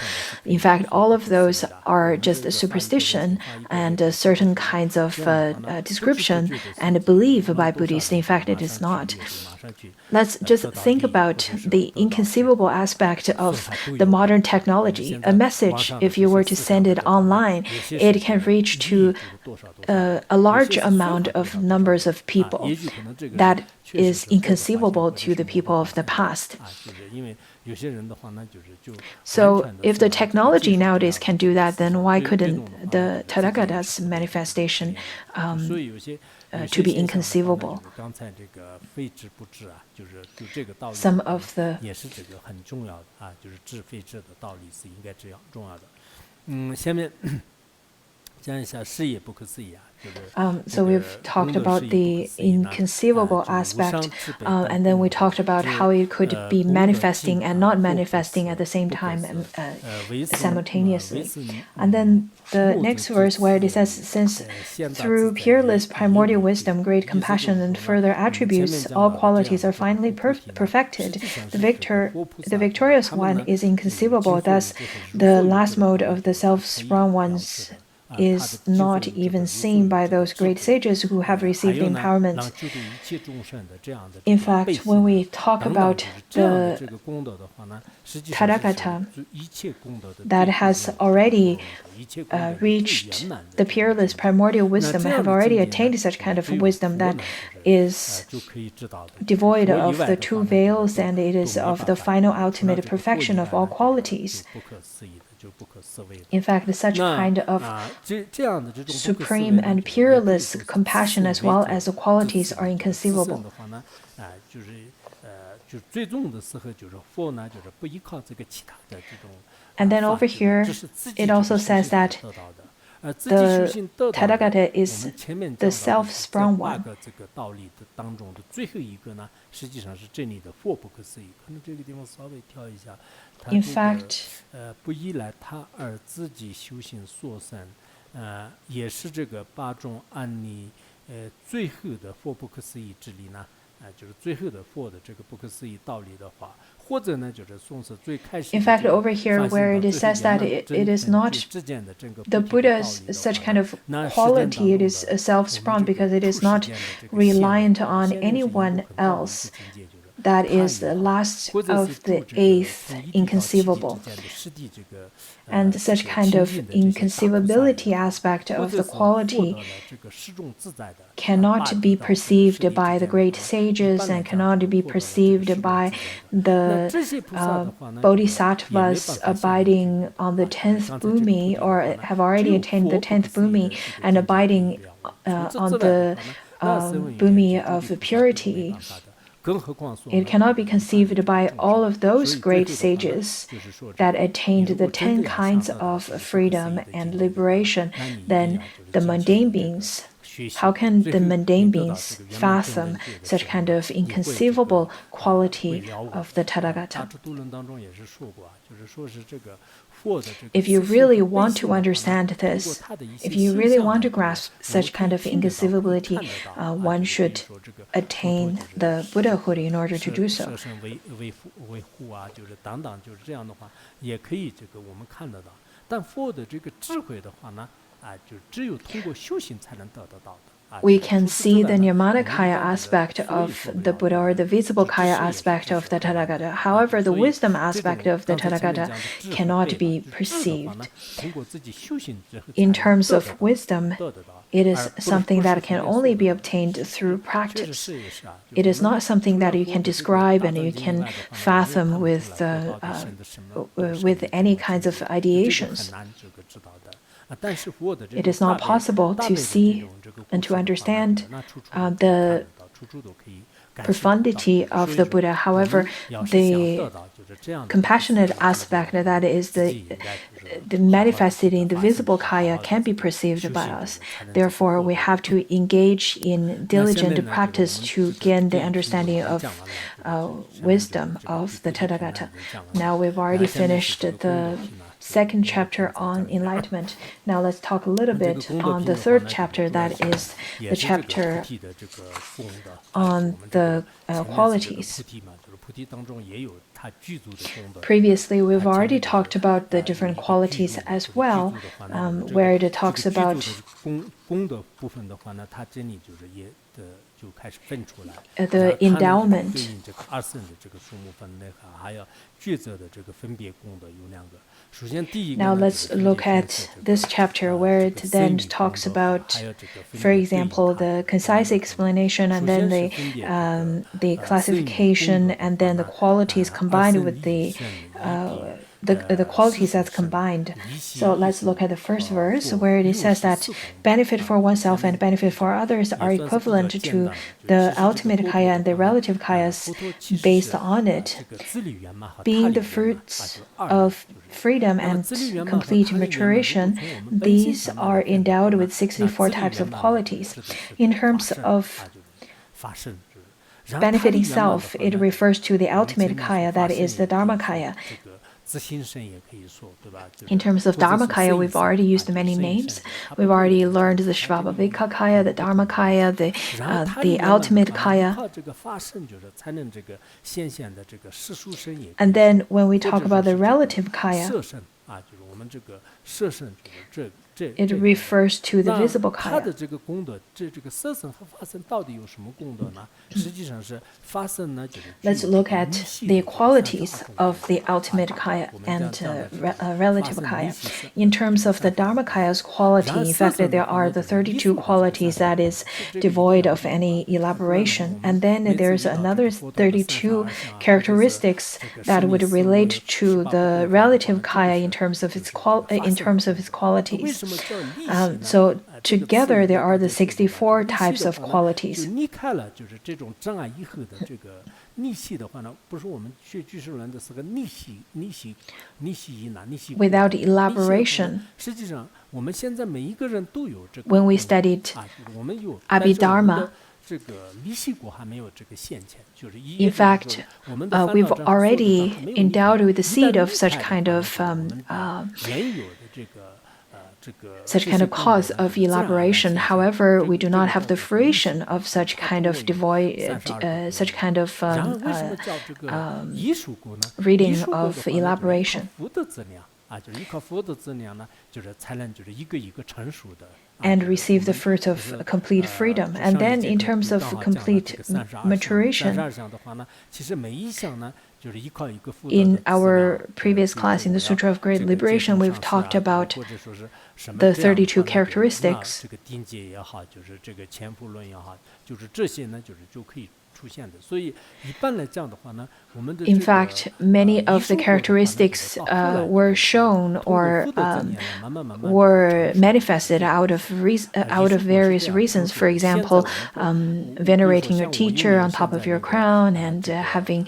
In fact, all of those are just a superstition and certain kinds of description and belief by Buddhists. In fact, it is not. Let's just think about the inconceivable aspect of the modern technology. A message, if you were to send it online, it can reach to a large amount of numbers of people. That is inconceivable to the people of the past. So if the technology nowadays can do that, then why couldn't the Tathagata's manifestation to be inconceivable? Some of the so we've talked about the inconceivable aspect, and then we talked about how it could be manifesting and not manifesting at the same time simultaneously. And then the next verse where it says, since through peerless primordial wisdom, great compassion, and further attributes, all qualities are finally perfected, the victorious one is inconceivable. Thus, the last mode of the self-sprung ones is not even seen by those great sages who have received the empowerment. In fact, when we talk about the Tathagata that has already reached the peerless primordial wisdom, have already attained such kind of wisdom that is devoid of the two veils, and it is of the final ultimate perfection of all qualities. In fact, such kind of supreme and peerless compassion as well as the qualities are inconceivable. And then over here, it also says that the Tathagata is the self-sprung one. In fact, 不依赖他而自己修行所生，也是这个八种安利最后的佛不可思议之理呢，就是最后的佛的这个不可思议道理的话，或者呢就是宋是最开始。In fact, over here where it says that it is not the Buddha's such kind of quality, it is a self-sprung because it is not reliant on anyone else. That is the last of the eighth inconceivable. And such kind of inconceivability aspect of the quality cannot be perceived by the great sages and cannot be perceived by the bodhisattvas abiding on the 10th bhumi or have already attained the 10th bhumi and abiding on the bhumi of purity. It cannot be conceived by all of those great sages that attained the 10 kinds of freedom and liberation. Then the mundane beings, how can the mundane beings fathom such kind of inconceivable quality of the Tathagata? If you really want to understand this, if you really want to grasp such kind of inconceivability, one should attain the Buddhahood in order to do so. We can see the Nirmanakaya aspect of the Buddha or the visible Kaya aspect of the Tathagata. However, the wisdom aspect of the Tathagata cannot be perceived. In terms of wisdom, it is something that can only be obtained through practice. It is not something that you can describe and you can fathom with any kinds of ideations. It is not possible to see and to understand the profundity of the Buddha. However, the compassionate aspect, that is the manifested in the visible Kaya, can be perceived by us. Therefore, we have to engage in diligent practice to gain the understanding of wisdom of the Tathagata. Now we've already finished the second chapter on enlightenment. Now let's talk a little bit on the third chapter, that is the chapter on the qualities. Previously, we've already talked about the different qualities as well, where it talks about the endowment. Now let's look at this chapter where it then talks about, for example, the concise explanation and then the classification and then the qualities combined with the qualities that's combined. So let's look at the first verse where it says that benefit for oneself and benefit for others are equivalent to the ultimate kaya and the relative kayas based on it. Being the fruits of freedom and complete maturation, these are endowed with 64 types of qualities. In terms of benefiting self, it refers to the ultimate kaya, that is the Dharmakaya. In terms of Dharmakaya, we've already used many names. We've already learned the Svabhavika Kaya, the Dharmakaya, the ultimate Kaya. And then when we talk about the relative Kaya, it refers to the visible Kaya. Let's look at the qualities of the ultimate Kaya and relative Kaya. In terms of the Dharmakaya's quality, in fact, there are the 32 qualities that is devoid of any elaboration. And then there's another 32 characteristics that would relate to the relative Kaya in terms of its qualities. So together there are the 64 types of qualities. without elaboration. When we studied Abhidharma, in fact, we've already endowed with the seed of such kind of cause of elaboration. However, we do not have the fruition of such kind of reading of elaboration. And receive the fruit of complete freedom. And then in terms of complete maturation, in our previous class in the Sutra of Great Liberation, we've talked about the 32 characteristics. In fact, many of the characteristics were shown or were manifested out of various reasons. For example, venerating your teacher on top of your crown and having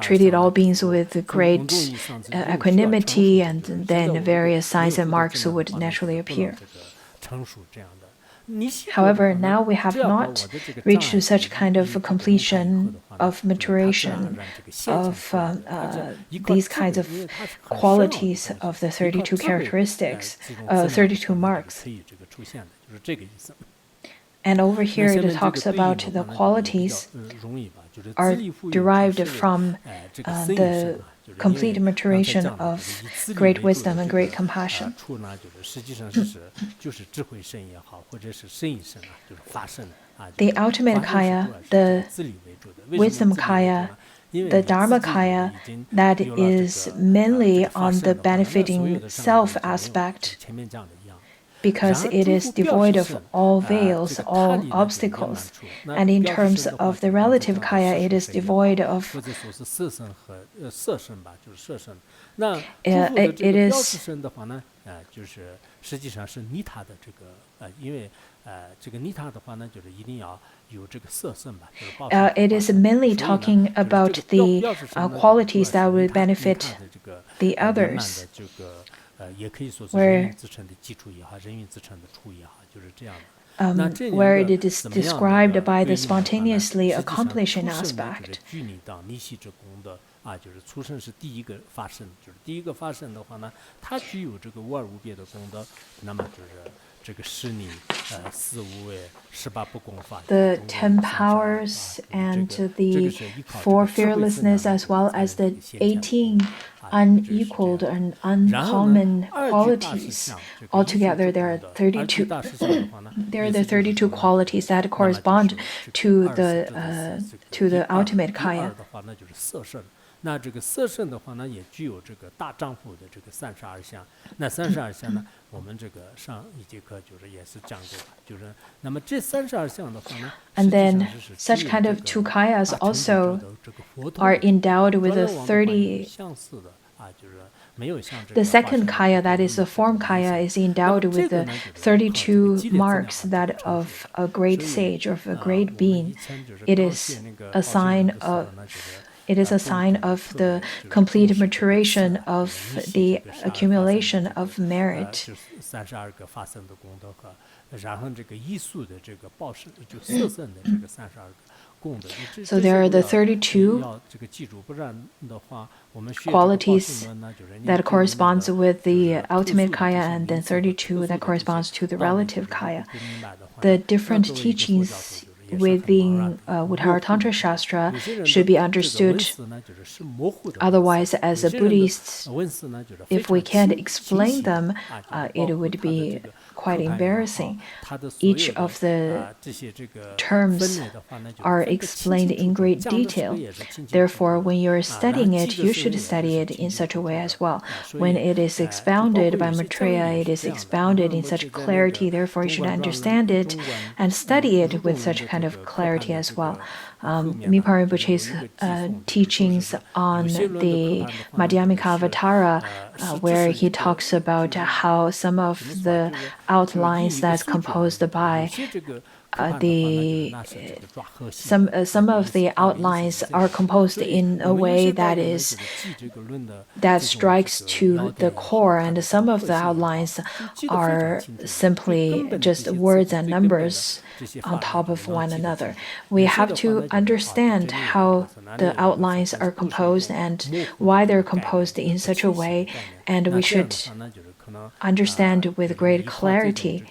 treated all beings with great equanimity, and then various signs and marks would naturally appear. However, now we have not reached to such kind of a completion of maturation of these kinds of qualities of the 32 characteristics, 32 marks. And over here it talks about the qualities are derived from the complete maturation of great wisdom and great compassion. The ultimate kaya, the wisdom kaya, the dharma kaya, that is mainly on the benefiting self aspect, because it is devoid of all veils, all obstacles. And in terms of the relative kaya, it is devoid of it is mainly talking about the qualities that will benefit the others, where it is described by the spontaneously accomplishing aspect. The 10 powers and the 4 fearlessness, as well as the 18 unequaled and uncommon qualities. Altogether, there are 32. There are the 32 qualities that correspond to the ultimate kaya. And then such kind of 2 kayas also are endowed with the 30. The second kaya, that is the form kaya, is endowed with the 32 marks that of a great sage or of a great being. It is a sign of the complete maturation of the accumulation of merit. So there are the 32 qualities that corresponds with the ultimate kaya, and then 32 that corresponds to the relative kaya. The different teachings within Uttaratantra Shastra should be understood. Otherwise, as a Buddhist, if we can't explain them, it would be quite embarrassing. Each of the terms are explained in great detail. Therefore, when you're studying it, you should study it in such a way as well. When it is expounded by Maitreya, it is expounded in such clarity. Therefore, you should understand it and study it with such kind of clarity as well. Mipa Rinpoche's teachings on the Madhyamika Avatara, where he talks about how some of the outlines that's composed by some of the outlines are composed in a way that strikes to the core, and some of the outlines are simply just words and numbers on top of one another. We have to understand how the outlines are composed and why they're composed in such a way, and we should understand with great clarity.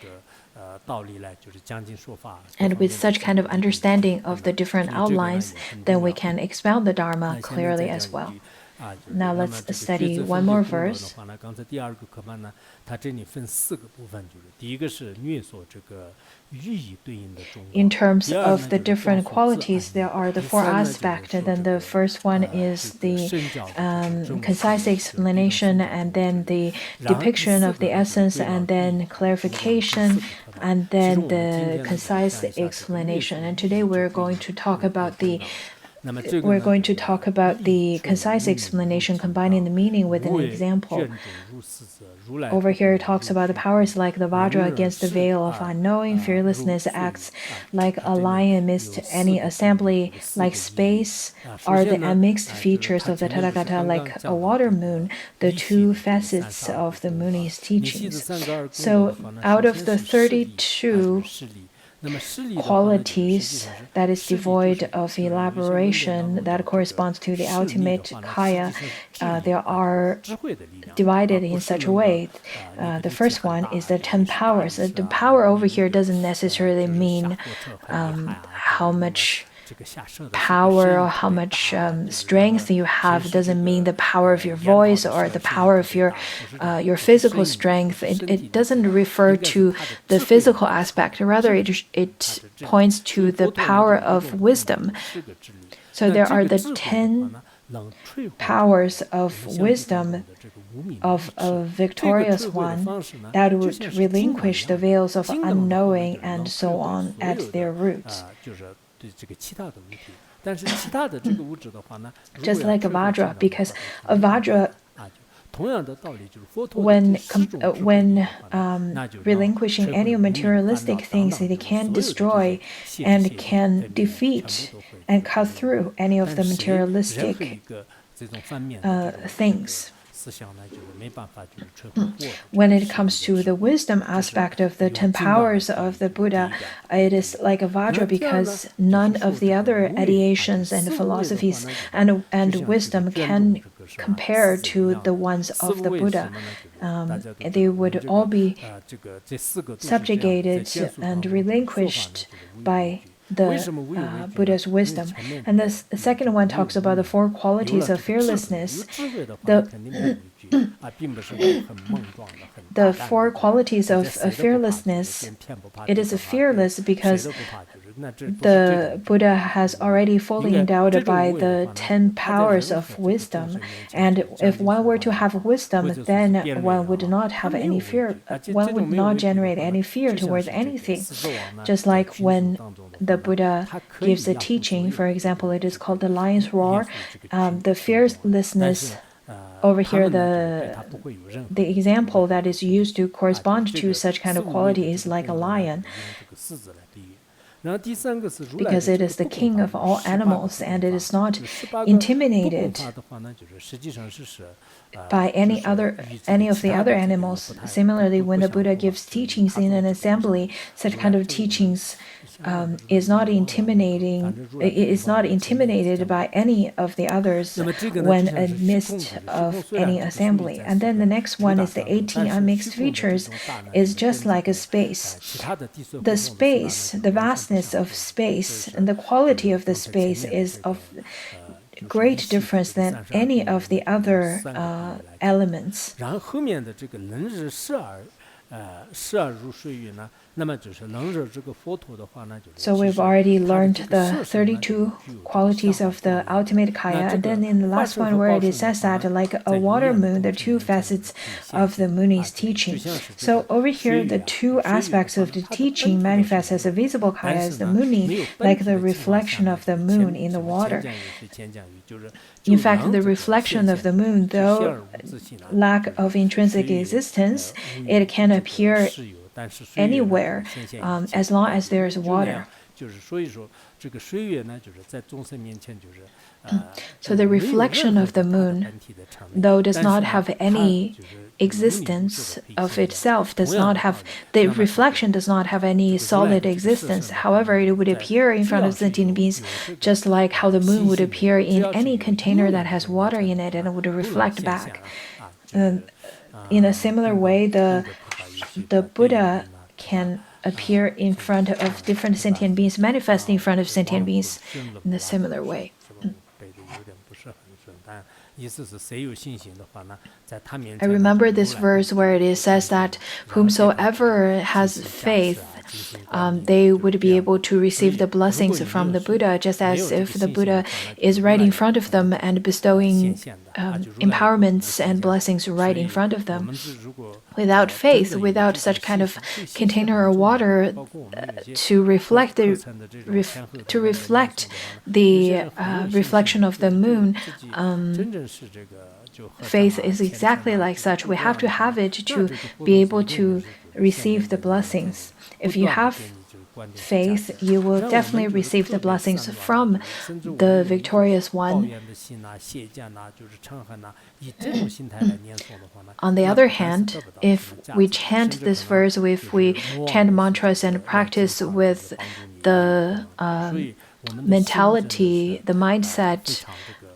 And with such kind of understanding of the different outlines, then we can expound the Dharma clearly as well. Now let's study one more verse. In terms of the different qualities, there are the four aspects. Then the first one is the concise explanation, and then the depiction of the essence, and then clarification, and then the concise explanation. And today we're going to talk about the concise explanation, combining the meaning with an example. Over here it talks about the powers like the Vajra against the veil of unknowing. Fearlessness acts like a lion amidst any assembly, like space are the unmixed features of the Tathagata, like a water moon, the two facets of the Muni's teachings. So out of the 32 qualities that is devoid of elaboration, that corresponds to the ultimate kaya, they are divided in such a way. The first one is the 10 powers. The power over here doesn't necessarily mean how much power or how much strength you have. It doesn't mean the power of your voice or the power of your physical strength. It doesn't refer to the physical aspect. Rather, it points to the power of wisdom. So there are the 10 powers of wisdom of a victorious one that would relinquish the veils of unknowing and so on at their roots. Just like a Vajra, because a Vajra, when relinquishing any materialistic things, it can destroy and can defeat and cut through any of the materialistic things. When it comes to the wisdom aspect of the 10 powers of the Buddha, it is like a Vajra because none of the other ideations and philosophies and wisdom can compare to the ones of the Buddha. They would all be subjugated and relinquished by the Buddha's wisdom. And the second one talks about the four qualities of fearlessness. The four qualities of fearlessness, it is fearless because the Buddha has already fully endowed by the 10 powers of wisdom. And if one were to have wisdom, then one would not have any fear. One would not generate any fear towards anything. Just like when the Buddha gives a teaching, for example, it is called the lion's roar. The fearlessness over here, the example that is used to correspond to such kind of quality is like a lion, because it is the king of all animals and it is not intimidated by any of the other animals. Similarly, when the Buddha gives teachings in an assembly, such kind of teachings is not intimidating. It is not intimidated by any of the others when amidst of any assembly. And then the next one is the 18 unmixed features, is just like a space. The space, the vastness of space, and the quality of the space is of great difference than any of the other elements. So we've already learned the 32 qualities of the ultimate kaya, and then in the last one where it says that like a water moon, the two facets of the Muni's teaching. So over here, the two aspects of the teaching manifest as a visible kaya as the Muni, like the reflection of the moon in the water. In fact, the reflection of the moon, though lack of intrinsic existence, it can appear anywhere as long as there is water. So the reflection of the moon, though does not have any existence of itself, the reflection does not have any solid existence. However, it would appear in front of sentient beings just like how the moon would appear in any container that has water in it, and it would reflect back. In a similar way, the Buddha can appear in front of different sentient beings, manifest in front of sentient beings in a similar way. I remember this verse where it says that whomsoever has faith, they would be able to receive the blessings from the Buddha, just as if the Buddha is right in front of them and bestowing empowerments and blessings right in front of them. Without faith, without such kind of container or water to reflect the reflection of the moon, faith is exactly like such. We have to have it to be able to receive the blessings. If you have faith, you will definitely receive the blessings from the victorious one. On the other hand, if we chant this verse, if we chant mantras and practice with the mentality, the mindset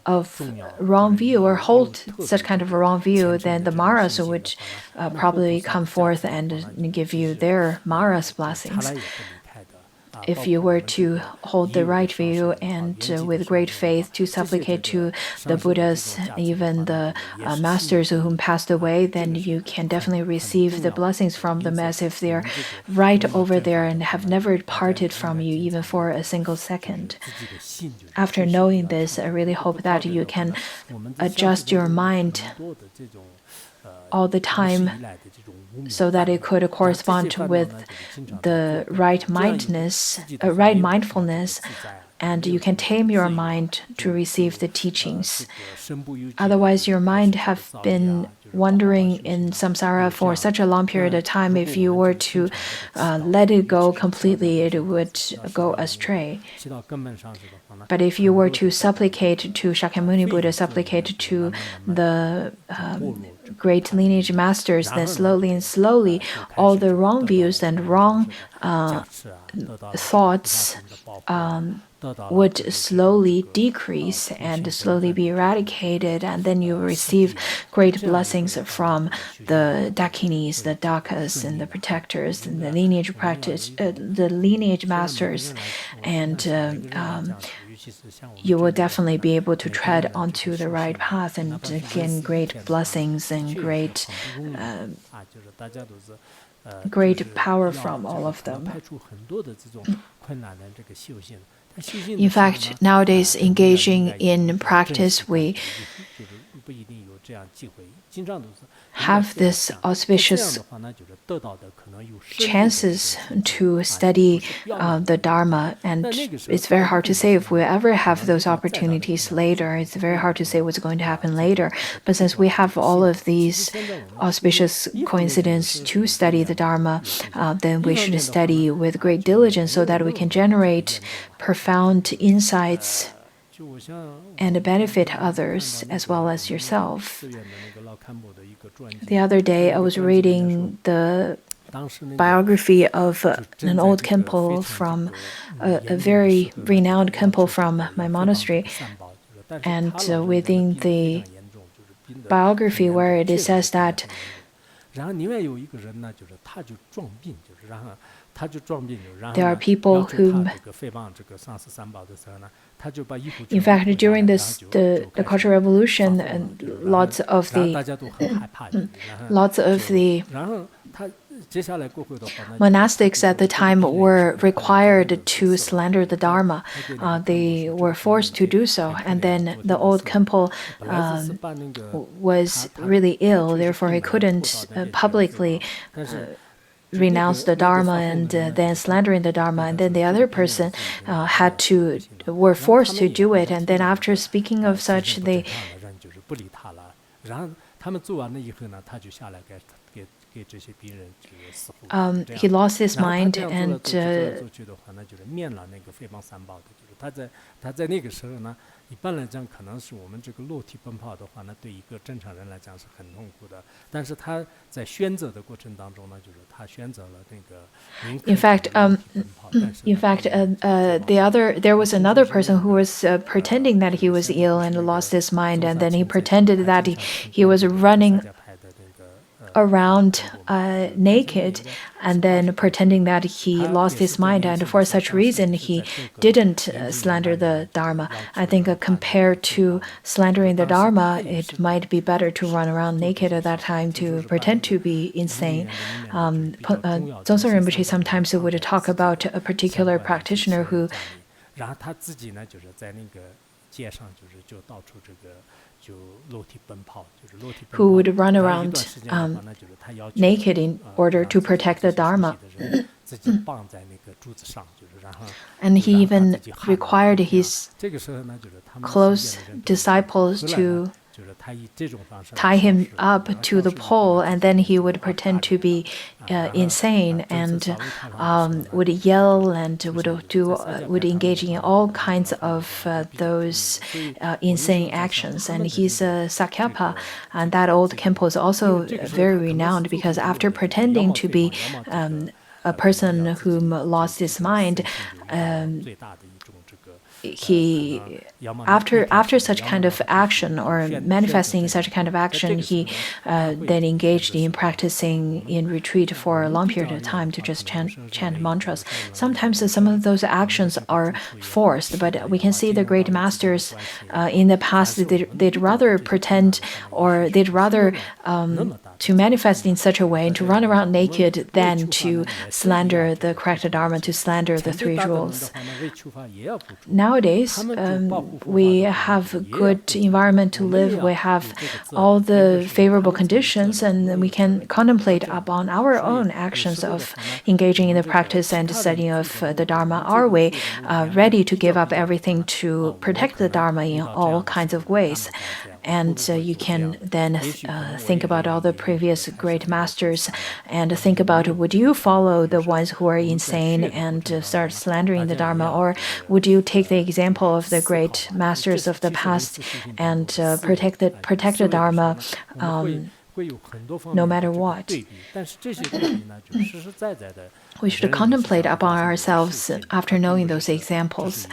of wrong view, or hold such kind of a wrong view, then the Maras would probably come forth and give you their Maras blessings. If you were to hold the right view and with great faith to supplicate to the Buddhas, even the masters whom passed away, then you can definitely receive the blessings from them as if they're right over there and have never parted from you even for a single second. After knowing this, I really hope that you can adjust your mind all the time so that it could correspond with the right mindfulness, and you can tame your mind to receive the teachings. Otherwise, your mind have been wandering in samsara for such a long period of time. If you were to let it go completely, it would go astray. But if you were to supplicate to Shakyamuni Buddha, supplicate to the great lineage masters, then slowly, all the wrong views and wrong thoughts would slowly decrease and slowly be eradicated, and then you will receive great blessings from the Dakinis, the Dakas, and the protectors, and the lineage masters, and you will definitely be able to tread onto the right path and gain great blessings and great power from all of them. In fact, nowadays, engaging in practice, we have this auspicious chances to study the Dharma, and it's very hard to say if we ever have those opportunities later. It's very hard to say what's going to happen later. But since we have all of these auspicious coincidences to study the Dharma, then we should study with great diligence so that we can generate profound insights and benefit others as well as yourself. The other day, I was reading the biography of an old Khenpo from a very renowned Khenpo from my monastery, and within the biography where it says that there are people whom, in fact, during the Cultural Revolution, lots of the monastics at the time were required to slander the Dharma. They were forced to do so, and then the old Khenpo was really ill, therefore he couldn't publicly renounce the Dharma and then slandering the Dharma, and then the other person were forced to do it, and then after speaking of such, he lost his mind and in fact, there was another person who was pretending that he was ill and lost his mind, and then he pretended that he was running around naked, and then pretending that he lost his mind, and for such reason he didn't slander the Dharma. I think compared to slandering the Dharma, it might be better to run around naked at that time to pretend to be insane. Dzongsen Rinpoche sometimes would talk about a particular practitioner who would run around naked in order to protect the Dharma. And he even required his close disciples to tie him up to the pole, and then he would pretend to be insane and would yell and would engage in all kinds of those insane actions. And he's a Sakyapa, and that old Khenpo is also very renowned because after pretending to be a person whom lost his mind, after such kind of action or manifesting such kind of action, he then engaged in practicing in retreat for a long period of time to just chant mantras. Sometimes some of those actions are forced, but we can see the great masters in the past, they'd rather pretend, or they'd rather to manifest in such a way and to run around naked than to slander the correct Dharma, to slander the three jewels. Nowadays, we have a good environment to live. We have all the favorable conditions, and we can contemplate upon our own actions of engaging in the practice and studying of the Dharma. Are we ready to give up everything to protect the Dharma in all kinds of ways? And you can then think about all the previous great masters and think about, would you follow the ones who are insane and start slandering the Dharma, or would you take the example of the great masters of the past and protect the Dharma no matter what? We should contemplate upon ourselves after knowing those examples.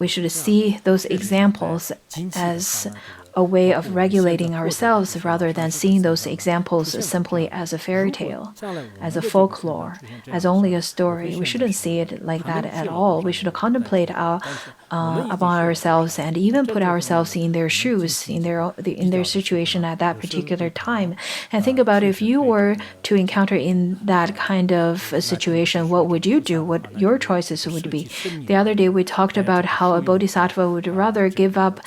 We should see those examples as a way of regulating ourselves rather than seeing those examples simply as a fairy tale, as a folklore, as only a story. We shouldn't see it like that at all. We should contemplate upon ourselves and even put ourselves in their shoes, in their situation at that particular time, and think about if you were to encounter in that kind of a situation, what would you do? What your choices would be? The other day we talked about how a bodhisattva would rather give up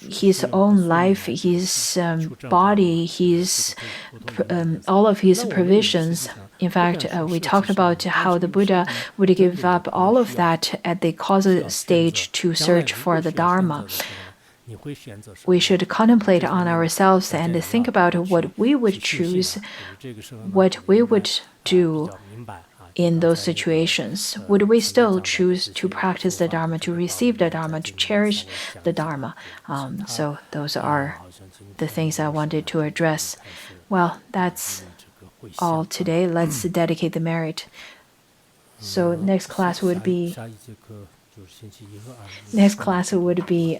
his own life, his body, his all of his provisions. In fact, we talked about how the Buddha would give up all of that at the causal stage to search for the Dharma. We should contemplate on ourselves and think about what we would choose, what we would do in those situations. Would we still choose to practice the Dharma, to receive the Dharma, to cherish the Dharma? So those are the things I wanted to address. Well, that's all today. Let's dedicate the merit. So next class would be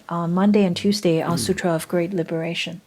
on Monday and Tuesday on Sutra of Great Liberation.